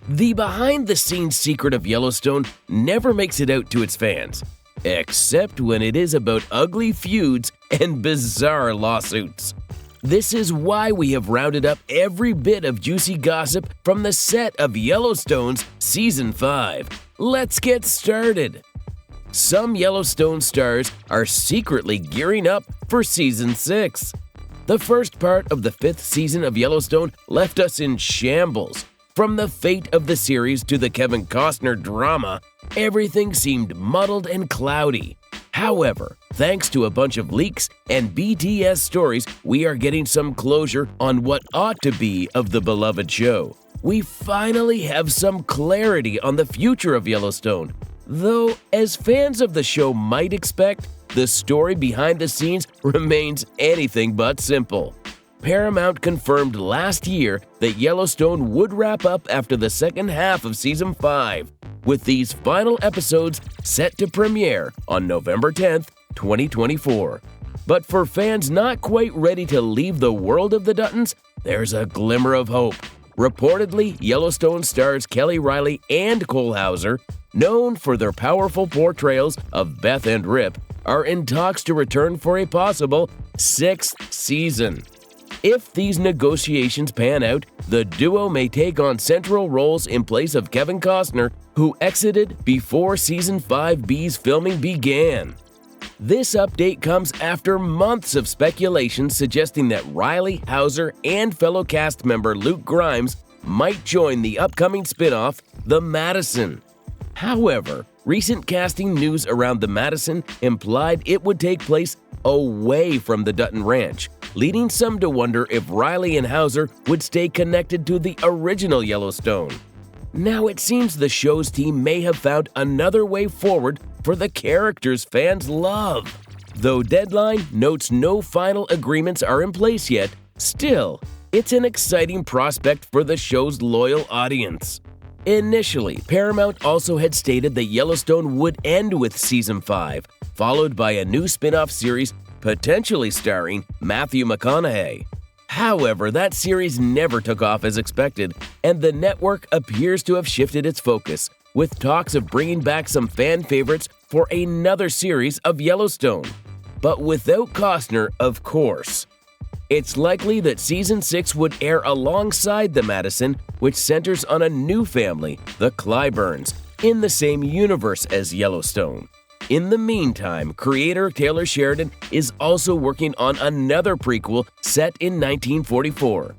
The behind-the-scenes secret of Yellowstone never makes it out to its fans, except when it is about ugly feuds and bizarre lawsuits. This is why we have rounded up every bit of juicy gossip from the set of Yellowstone's Season 5. Let's get started. Some Yellowstone stars are secretly gearing up for Season 6. The first part of the 5th season of Yellowstone left us in shambles. From the fate of the series to the Kevin Costner drama, everything seemed muddled and cloudy. However, thanks to a bunch of leaks and BTS stories, we are getting some closure on what ought to be of the beloved show. We finally have some clarity on the future of Yellowstone. Though, as fans of the show might expect, the story behind the scenes remains anything but simple. Paramount confirmed last year that Yellowstone would wrap up after the second half of Season 5, with these final episodes set to premiere on November 10th, 2024. But for fans not quite ready to leave the world of the Duttons, there's a glimmer of hope. Reportedly, Yellowstone stars Kelly Riley and Cole Hauser, known for their powerful portrayals of Beth and Rip, are in talks to return for a possible 6th season. If these negotiations pan out, the duo may take on central roles in place of Kevin Costner, who exited before Season 5B's filming began. This update comes after months of speculation suggesting that Riley, Hauser, and fellow cast member Luke Grimes might join the upcoming spinoff, The Madison. However, recent casting news around The Madison implied it would take place away from the Dutton Ranch, leading some to wonder if Riley and Hauser would stay connected to the original Yellowstone. Now it seems the show's team may have found another way forward for the characters fans love. Though Deadline notes no final agreements are in place yet, still, it's an exciting prospect for the show's loyal audience. Initially, Paramount also had stated that Yellowstone would end with Season 5, followed by a new spin-off series potentially starring Matthew McConaughey. However, that series never took off as expected, and the network appears to have shifted its focus, with talks of bringing back some fan favorites for another series of Yellowstone. But without Costner, of course. It's likely that Season 6 would air alongside The Madison, which centers on a new family, the Clyburns, in the same universe as Yellowstone. In the meantime, creator Taylor Sheridan is also working on another prequel set in 1944.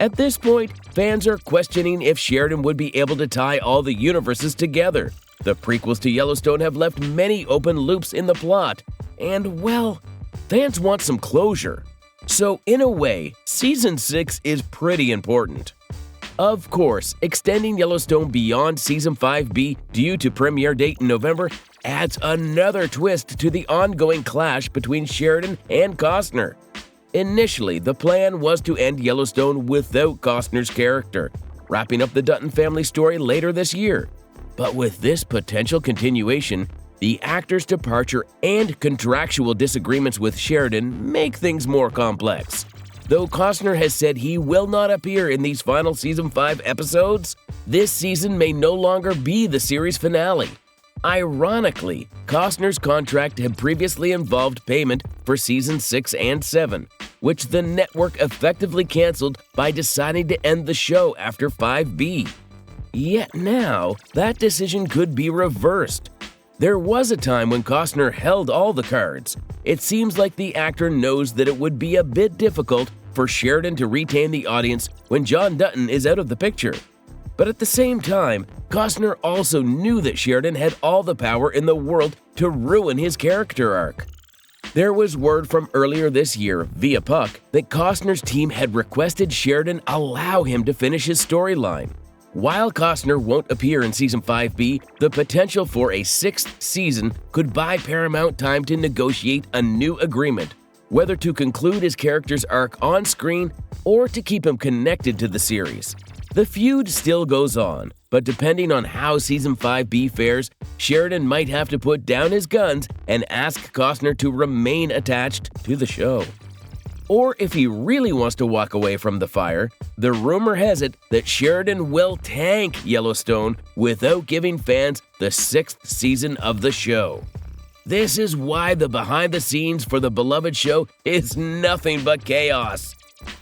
At this point, fans are questioning if Sheridan would be able to tie all the universes together. The prequels to Yellowstone have left many open loops in the plot, and, well, fans want some closure. So, in a way, Season 6 is pretty important. Of course, extending Yellowstone beyond Season 5B due to premiere date in November adds another twist to the ongoing clash between Sheridan and Costner. Initially, the plan was to end Yellowstone without Costner's character, wrapping up the Dutton family story later this year. But with this potential continuation, the actor's departure and contractual disagreements with Sheridan make things more complex. Though Costner has said he will not appear in these final Season 5 episodes, this season may no longer be the series finale. Ironically, Costner's contract had previously involved payment for Season 6 and 7, which the network effectively canceled by deciding to end the show after 5B. Yet now, that decision could be reversed. There was a time when Costner held all the cards. It seems like the actor knows that it would be a bit difficult for Sheridan to retain the audience when John Dutton is out of the picture. But at the same time, Costner also knew that Sheridan had all the power in the world to ruin his character arc. There was word from earlier this year, via Puck, that Costner's team had requested Sheridan allow him to finish his storyline. While Costner won't appear in Season 5B, the potential for a 6th season could buy Paramount time to negotiate a new agreement, whether to conclude his character's arc on screen or to keep him connected to the series. The feud still goes on, but depending on how Season 5B fares, Sheridan might have to put down his guns and ask Costner to remain attached to the show. Or if he really wants to walk away from the fire, the rumor has it that Sheridan will tank Yellowstone without giving fans the 6th season of the show. This is why the behind the scenes for the beloved show is nothing but chaos.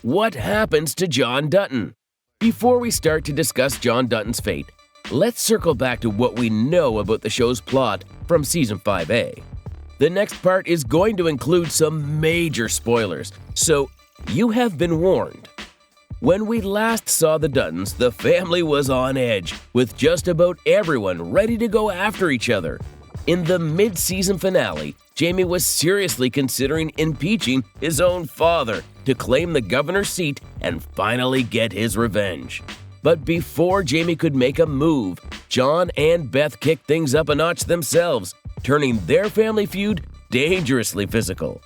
What happens to John Dutton? Before we start to discuss John Dutton's fate, let's circle back to what we know about the show's plot from Season 5A. The next part is going to include some major spoilers, so you have been warned. When we last saw the Duttons, the family was on edge, with just about everyone ready to go after each other. In the mid-season finale, Jamie was seriously considering impeaching his own father to claim the governor's seat and finally get his revenge. But before Jamie could make a move, John and Beth kicked things up a notch themselves, turning their family feud dangerously physical.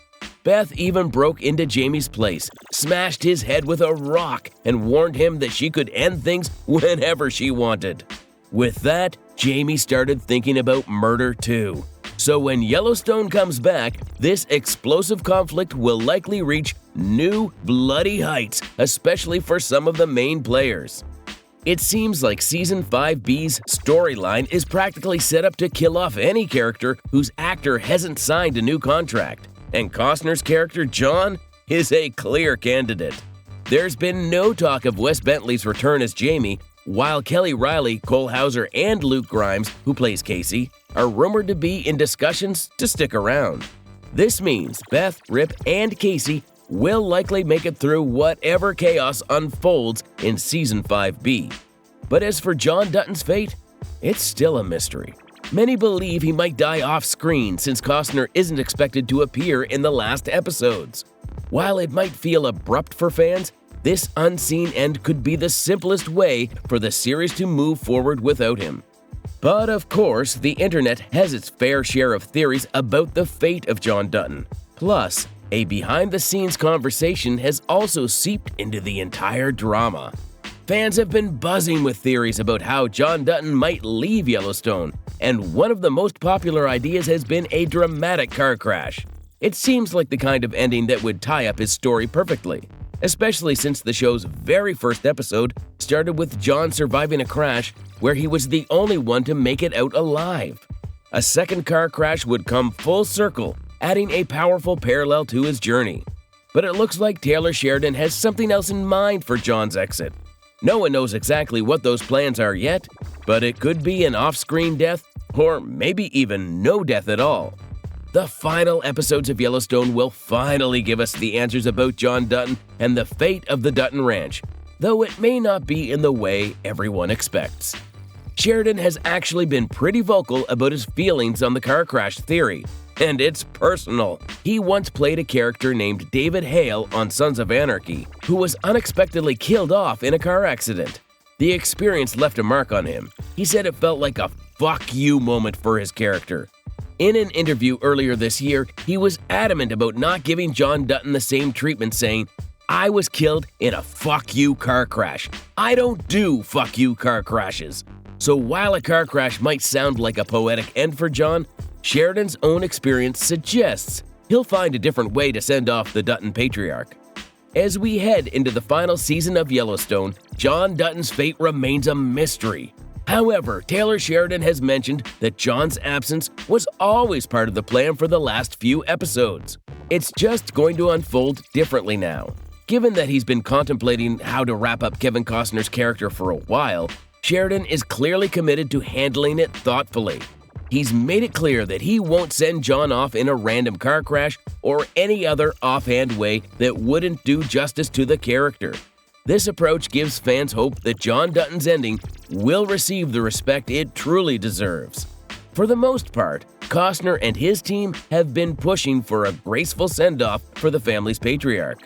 Beth even broke into Jamie's place, smashed his head with a rock, and warned him that she could end things whenever she wanted. With that, Jamie started thinking about murder too. So when Yellowstone comes back, this explosive conflict will likely reach new bloody heights, especially for some of the main players. It seems like Season 5B's storyline is practically set up to kill off any character whose actor hasn't signed a new contract, and Costner's character, John, is a clear candidate. There's been no talk of Wes Bentley's return as Jamie, while Kelly Riley, Cole Hauser, and Luke Grimes, who plays Casey, are rumored to be in discussions to stick around. This means Beth, Rip, and Casey will likely make it through whatever chaos unfolds in Season 5B. But as for John Dutton's fate, it's still a mystery. Many believe he might die off-screen since Costner isn't expected to appear in the last episodes. While it might feel abrupt for fans, this unseen end could be the simplest way for the series to move forward without him. But of course, the internet has its fair share of theories about the fate of John Dutton. Plus, a behind-the-scenes conversation has also seeped into the entire drama. Fans have been buzzing with theories about how John Dutton might leave Yellowstone, and one of the most popular ideas has been a dramatic car crash. It seems like the kind of ending that would tie up his story perfectly, especially since the show's very first episode started with John surviving a crash where he was the only one to make it out alive. A second car crash would come full circle, adding a powerful parallel to his journey. But it looks like Taylor Sheridan has something else in mind for John's exit. No one knows exactly what those plans are yet, but it could be an off-screen death, or maybe even no death at all. The final episodes of Yellowstone will finally give us the answers about John Dutton and the fate of the Dutton Ranch, though it may not be in the way everyone expects. Sheridan has actually been pretty vocal about his feelings on the car crash theory, and it's personal. He once played a character named David Hale on Sons of Anarchy, who was unexpectedly killed off in a car accident. The experience left a mark on him. He said it felt like a fuck you moment for his character. In an interview earlier this year, he was adamant about not giving John Dutton the same treatment, saying, "I was killed in a fuck you car crash. I don't do fuck you car crashes." So while a car crash might sound like a poetic end for John, Sheridan's own experience suggests he'll find a different way to send off the Dutton patriarch. As we head into the final season of Yellowstone, John Dutton's fate remains a mystery. However, Taylor Sheridan has mentioned that John's absence was always part of the plan for the last few episodes. It's just going to unfold differently now. Given that he's been contemplating how to wrap up Kevin Costner's character for a while, Sheridan is clearly committed to handling it thoughtfully. He's made it clear that he won't send John off in a random car crash or any other offhand way that wouldn't do justice to the character. This approach gives fans hope that John Dutton's ending will receive the respect it truly deserves. For the most part, Costner and his team have been pushing for a graceful send-off for the family's patriarch.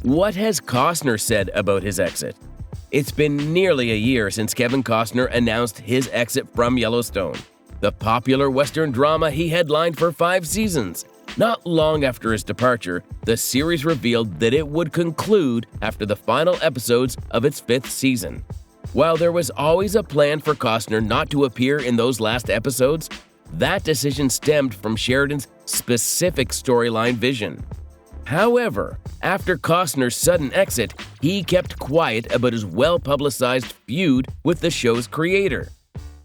What has Costner said about his exit? It's been nearly a year since Kevin Costner announced his exit from Yellowstone, the popular Western drama he headlined for 5 seasons. Not long after his departure, the series revealed that it would conclude after the final episodes of its 5th season. While there was always a plan for Costner not to appear in those last episodes, that decision stemmed from Sheridan's specific storyline vision. However, after Costner's sudden exit, he kept quiet about his well-publicized feud with the show's creator.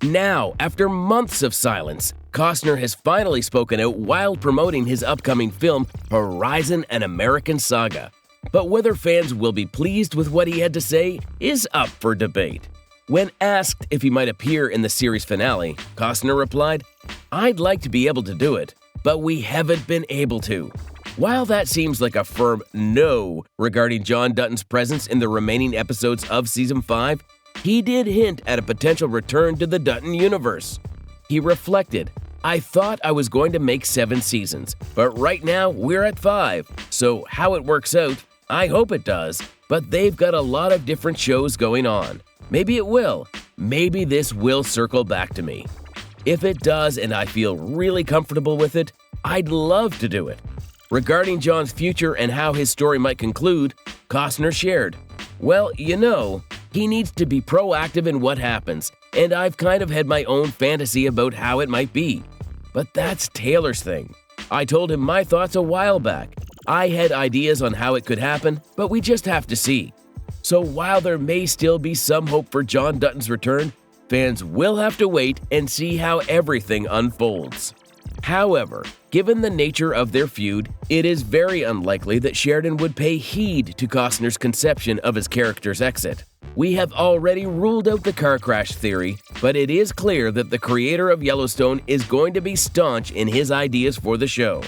Now, after months of silence, Costner has finally spoken out while promoting his upcoming film, Horizon: An American Saga. But whether fans will be pleased with what he had to say is up for debate. When asked if he might appear in the series finale, Costner replied, "I'd like to be able to do it, but we haven't been able to." While that seems like a firm no regarding John Dutton's presence in the remaining episodes of Season 5, he did hint at a potential return to the Dutton universe. He reflected, "I thought I was going to make 7 seasons, but right now we're at 5, so how it works out, I hope it does, but they've got a lot of different shows going on. Maybe it will. Maybe this will circle back to me. If it does and I feel really comfortable with it, I'd love to do it." Regarding John's future and how his story might conclude, Costner shared, "Well, he needs to be proactive in what happens, and I've kind of had my own fantasy about how it might be. But that's Taylor's thing. I told him my thoughts a while back. I had ideas on how it could happen, but we just have to see. So while there may still be some hope for John Dutton's return, fans will have to wait and see how everything unfolds." However, given the nature of their feud, it is very unlikely that Sheridan would pay heed to Costner's conception of his character's exit. We have already ruled out the car crash theory, but it is clear that the creator of Yellowstone is going to be staunch in his ideas for the show.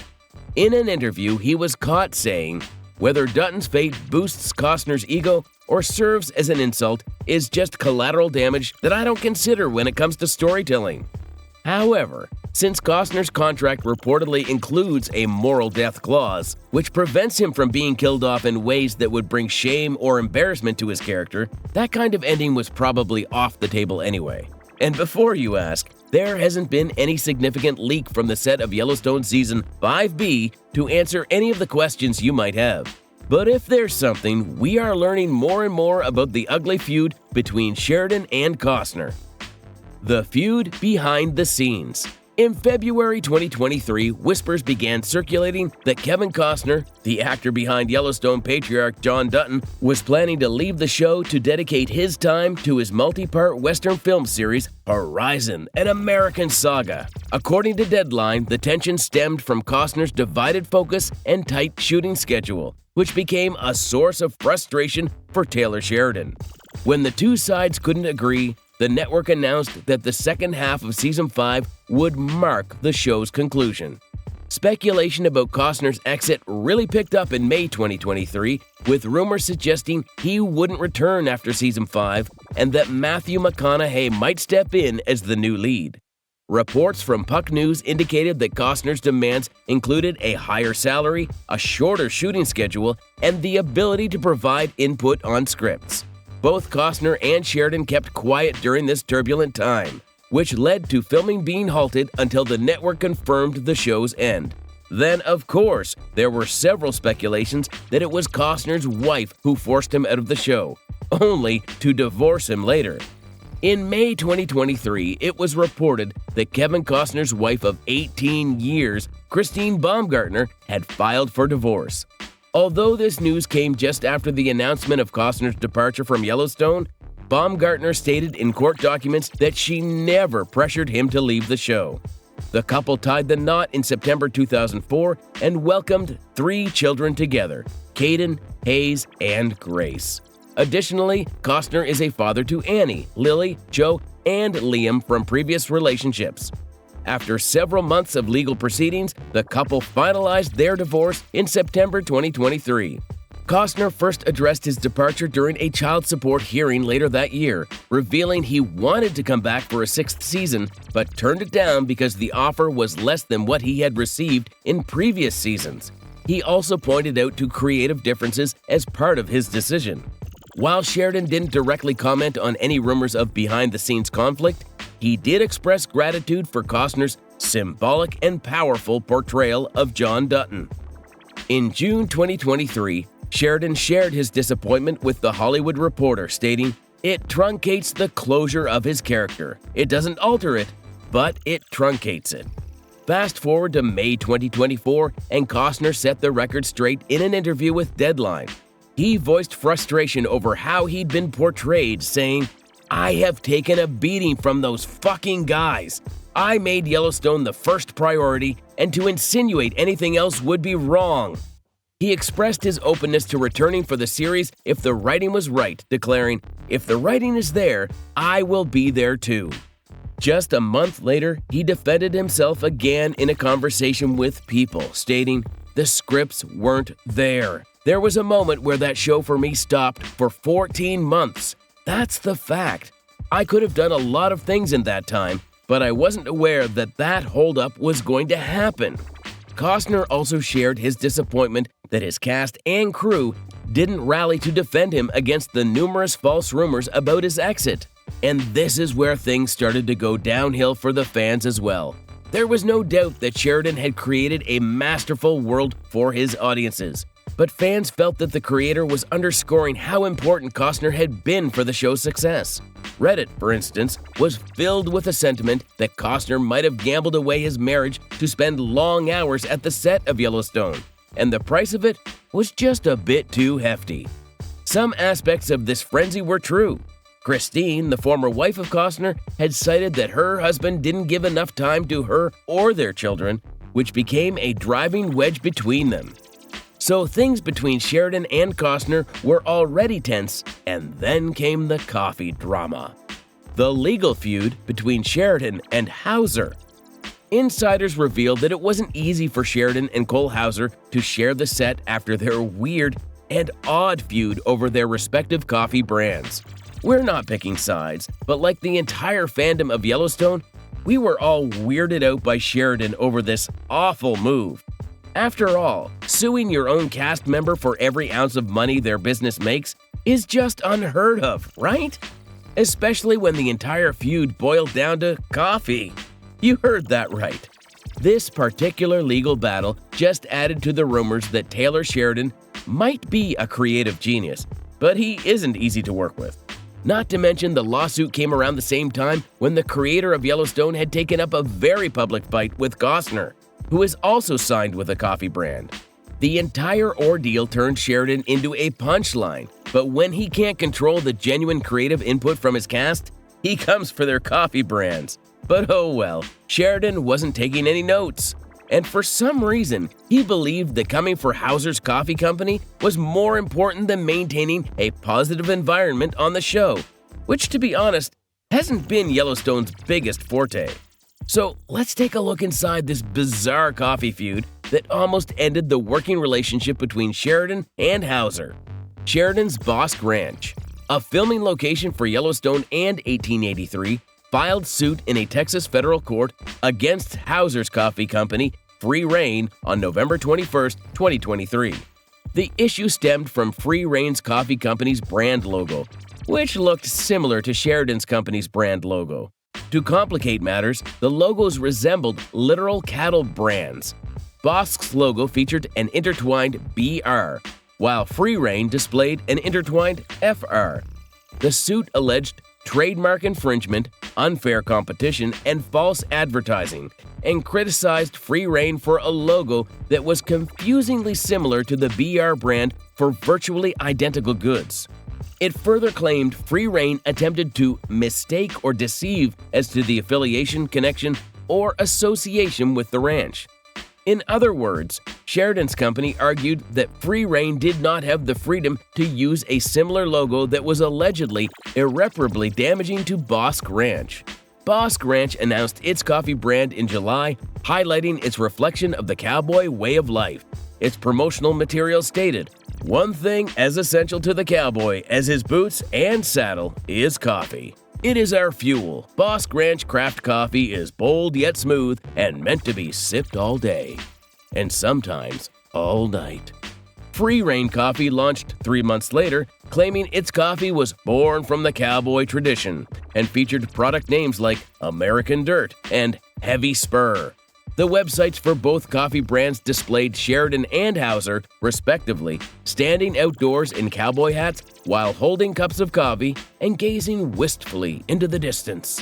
In an interview, he was caught saying, "Whether Dutton's fate boosts Costner's ego or serves as an insult is just collateral damage that I don't consider when it comes to storytelling." However, since Costner's contract reportedly includes a moral death clause, which prevents him from being killed off in ways that would bring shame or embarrassment to his character, that kind of ending was probably off the table anyway. And before you ask, there hasn't been any significant leak from the set of Yellowstone Season 5B to answer any of the questions you might have. But if there's something, we are learning more and more about the ugly feud between Sheridan and Costner. The feud behind the scenes. In February 2023, whispers began circulating that Kevin Costner, the actor behind Yellowstone patriarch John Dutton, was planning to leave the show to dedicate his time to his multi-part Western film series, Horizon: An American Saga. According to Deadline, the tension stemmed from Costner's divided focus and tight shooting schedule, which became a source of frustration for Taylor Sheridan. When the two sides couldn't agree, the network announced that the second half of Season 5 would mark the show's conclusion. Speculation about Costner's exit really picked up in May 2023, with rumors suggesting he wouldn't return after Season 5 and that Matthew McConaughey might step in as the new lead. Reports from Puck News indicated that Costner's demands included a higher salary, a shorter shooting schedule, and the ability to provide input on scripts. Both Costner and Sheridan kept quiet during this turbulent time, which led to filming being halted until the network confirmed the show's end. Then, of course, there were several speculations that it was Costner's wife who forced him out of the show, only to divorce him later. In May 2023, it was reported that Kevin Costner's wife of 18 years, Christine Baumgartner, had filed for divorce. Although this news came just after the announcement of Costner's departure from Yellowstone, Baumgartner stated in court documents that she never pressured him to leave the show. The couple tied the knot in September 2004 and welcomed 3 children together: Caden, Hayes, and Grace. Additionally, Costner is a father to Annie, Lily, Joe, and Liam from previous relationships. After several months of legal proceedings, the couple finalized their divorce in September 2023. Costner first addressed his departure during a child support hearing later that year, revealing he wanted to come back for a 6th season, but turned it down because the offer was less than what he had received in previous seasons. He also pointed out to creative differences as part of his decision. While Sheridan didn't directly comment on any rumors of behind-the-scenes conflict, he did express gratitude for Costner's symbolic and powerful portrayal of John Dutton. In June 2023, Sheridan shared his disappointment with The Hollywood Reporter, stating, "It truncates the closure of his character. It doesn't alter it, but it truncates it." Fast forward to May 2024, and Costner set the record straight in an interview with Deadline. He voiced frustration over how he'd been portrayed, saying, "I have taken a beating from those fucking guys. I made Yellowstone the first priority, and to insinuate anything else would be wrong." He expressed his openness to returning for the series if the writing was right, declaring, "If the writing is there, I will be there too." Just a month later, he defended himself again in a conversation with People, stating, "The scripts weren't there. There was a moment where that show for me stopped for 14 months. That's the fact. I could have done a lot of things in that time, but I wasn't aware that that holdup was going to happen." Costner also shared his disappointment that his cast and crew didn't rally to defend him against the numerous false rumors about his exit. And this is where things started to go downhill for the fans as well. There was no doubt that Sheridan had created a masterful world for his audiences, but fans felt that the creator was underscoring how important Costner had been for the show's success. Reddit, for instance, was filled with a sentiment that Costner might have gambled away his marriage to spend long hours at the set of Yellowstone, and the price of it was just a bit too hefty. Some aspects of this frenzy were true. Christine, the former wife of Costner, had cited that her husband didn't give enough time to her or their children, which became a driving wedge between them. So things between Sheridan and Costner were already tense, and then came the coffee drama. The legal feud between Sheridan and Hauser. Insiders revealed that it wasn't easy for Sheridan and Cole Hauser to share the set after their weird and odd feud over their respective coffee brands. We're not picking sides, but like the entire fandom of Yellowstone, we were all weirded out by Sheridan over this awful move. After all, suing your own cast member for every ounce of money their business makes is just unheard of, right? Especially when the entire feud boiled down to coffee. You heard that right. This particular legal battle just added to the rumors that Taylor Sheridan might be a creative genius, but he isn't easy to work with. Not to mention the lawsuit came around the same time when the creator of Yellowstone had taken up a very public fight with Costner, who is also signed with a coffee brand. The entire ordeal turned Sheridan into a punchline, but when he can't control the genuine creative input from his cast, he comes for their coffee brands. But oh well, Sheridan wasn't taking any notes. And for some reason, he believed that coming for Hauser's Coffee Company was more important than maintaining a positive environment on the show, which, to be honest, hasn't been Yellowstone's biggest forte. So let's take a look inside this bizarre coffee feud that almost ended the working relationship between Sheridan and Hauser. Sheridan's Bosque Ranch, a filming location for Yellowstone and 1883, filed suit in a Texas federal court against Hauser's Coffee Company, Free Reign, on November 21, 2023. The issue stemmed from Free Reign's coffee company's brand logo, which looked similar to Sheridan's company's brand logo. To complicate matters, the logos resembled literal cattle brands. Bosque's logo featured an intertwined BR, while Free Reign displayed an intertwined FR. The suit alleged trademark infringement, unfair competition, and false advertising, and criticized Free Reign for a logo that was confusingly similar to the BR brand for virtually identical goods. It further claimed Free Reign attempted to mistake or deceive as to the affiliation, connection, or association with the ranch. In other words, Sheridan's company argued that Free Reign did not have the freedom to use a similar logo that was allegedly irreparably damaging to Bosque Ranch. Bosque Ranch announced its coffee brand in July, highlighting its reflection of the cowboy way of life. Its promotional material stated, "One thing as essential to the cowboy as his boots and saddle is coffee. It is our fuel. Bosque Ranch craft coffee is bold yet smooth and meant to be sipped all day. And sometimes all night." Free Reign Coffee launched 3 months later, claiming its coffee was born from the cowboy tradition and featured product names like American Dirt and Heavy Spur. The websites for both coffee brands displayed Sheridan and Hauser, respectively, standing outdoors in cowboy hats while holding cups of coffee and gazing wistfully into the distance.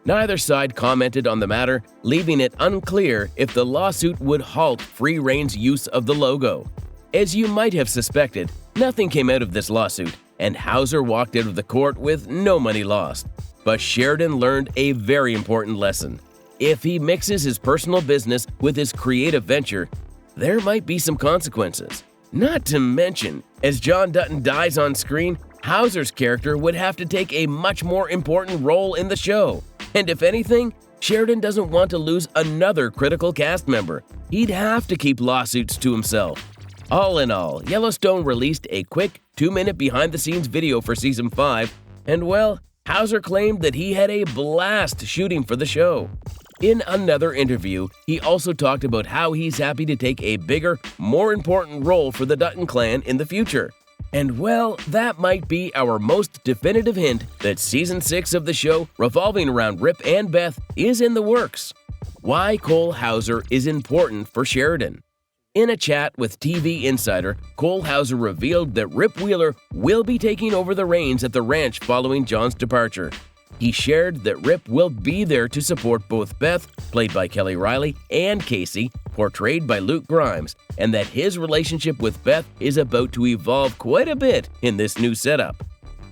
Neither side commented on the matter, leaving it unclear if the lawsuit would halt Free Reign's use of the logo. As you might have suspected, nothing came out of this lawsuit, and Hauser walked out of the court with no money lost. But Sheridan learned a very important lesson. If he mixes his personal business with his creative venture, there might be some consequences. Not to mention, as John Dutton dies on screen, Hauser's character would have to take a much more important role in the show. And if anything, Sheridan doesn't want to lose another critical cast member. He'd have to keep lawsuits to himself. All in all, Yellowstone released a quick 2-minute behind-the-scenes video for Season 5, and well, Hauser claimed that he had a blast shooting for the show. In another interview, he also talked about how he's happy to take a bigger, more important role for the Dutton clan in the future. And well, that might be our most definitive hint that Season 6 of the show, revolving around Rip and Beth, is in the works. Why Cole Hauser is important for Sheridan. In a chat with TV Insider, Cole Hauser revealed that Rip Wheeler will be taking over the reins at the ranch following John's departure. He shared that Rip will be there to support both Beth, played by Kelly Riley, and Casey, portrayed by Luke Grimes, and that his relationship with Beth is about to evolve quite a bit in this new setup.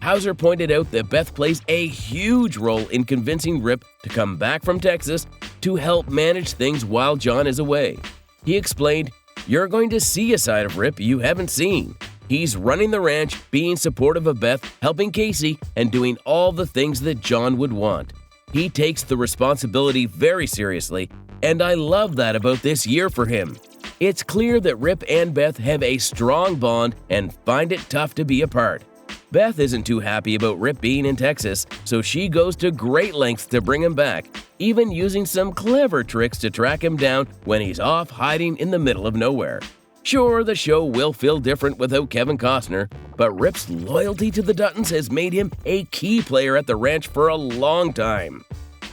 Hauser pointed out that Beth plays a huge role in convincing Rip to come back from Texas to help manage things while John is away. He explained, "You're going to see a side of Rip you haven't seen. He's running the ranch, being supportive of Beth, helping Casey, and doing all the things that John would want. He takes the responsibility very seriously, and I love that about this year for him. It's clear that Rip and Beth have a strong bond and find it tough to be apart. Beth isn't too happy about Rip being in Texas, so she goes to great lengths to bring him back, even using some clever tricks to track him down when he's off hiding in the middle of nowhere. Sure, the show will feel different without Kevin Costner, but Rip's loyalty to the Duttons has made him a key player at the ranch for a long time.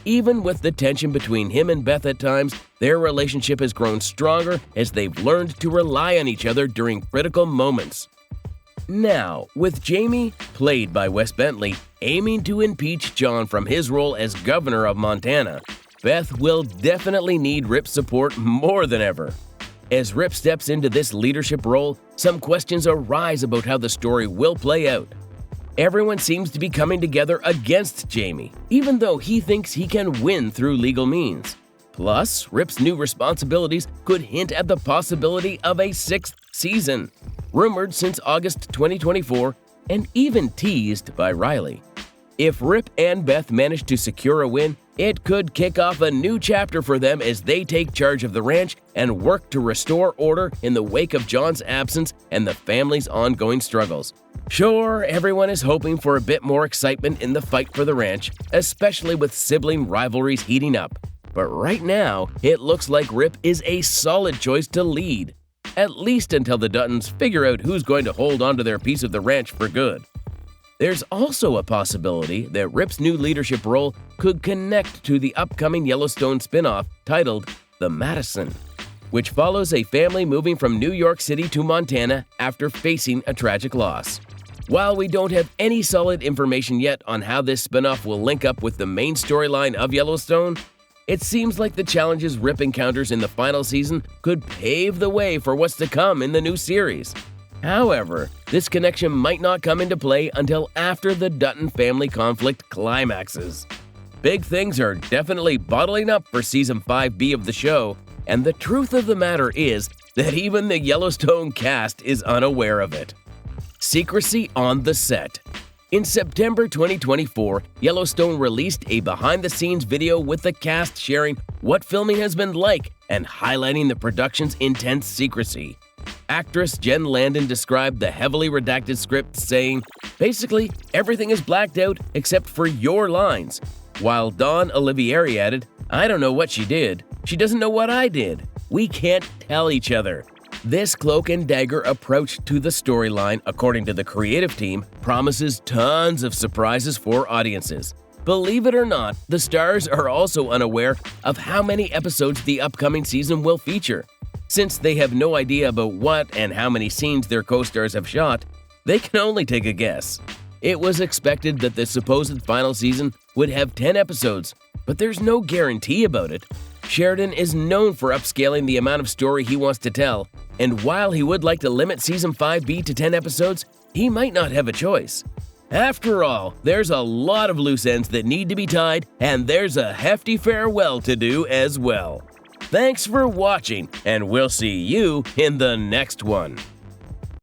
Even with the tension between him and Beth at times, their relationship has grown stronger as they've learned to rely on each other during critical moments. Now, with Jamie, played by Wes Bentley, aiming to impeach John from his role as governor of Montana, Beth will definitely need Rip's support more than ever. As Rip steps into this leadership role, some questions arise about how the story will play out. Everyone seems to be coming together against Jamie, even though he thinks he can win through legal means. Plus, Rip's new responsibilities could hint at the possibility of a 6th season, rumored since August 2024 and even teased by Riley. If Rip and Beth manage to secure a win, it could kick off a new chapter for them as they take charge of the ranch and work to restore order in the wake of John's absence and the family's ongoing struggles. Sure, everyone is hoping for a bit more excitement in the fight for the ranch, especially with sibling rivalries heating up. But right now, it looks like Rip is a solid choice to lead, at least until the Duttons figure out who's going to hold onto their piece of the ranch for good. There's also a possibility that Rip's new leadership role could connect to the upcoming Yellowstone spinoff titled The Madison, which follows a family moving from New York City to Montana after facing a tragic loss. While we don't have any solid information yet on how this spinoff will link up with the main storyline of Yellowstone, it seems like the challenges Rip encounters in the final season could pave the way for what's to come in the new series. However, this connection might not come into play until after the Dutton family conflict climaxes. Big things are definitely bottling up for Season 5B of the show, and the truth of the matter is that even the Yellowstone cast is unaware of it. Secrecy on the set. In September 2024, Yellowstone released a behind-the-scenes video with the cast sharing what filming has been like and highlighting the production's intense secrecy. Actress Jen Landon described the heavily redacted script, saying, "Basically, everything is blacked out except for your lines." While Dawn Olivieri added, "I don't know what she did. She doesn't know what I did. We can't tell each other." This cloak and dagger approach to the storyline, according to the creative team, promises tons of surprises for audiences. Believe it or not, the stars are also unaware of how many episodes the upcoming season will feature. Since they have no idea about what and how many scenes their co-stars have shot, they can only take a guess. It was expected that the supposed final season would have 10 episodes, but there's no guarantee about it. Sheridan is known for upscaling the amount of story he wants to tell, and while he would like to limit Season 5B to 10 episodes, he might not have a choice. After all, there's a lot of loose ends that need to be tied, and there's a hefty farewell to do as well. Thanks for watching, and we'll see you in the next one.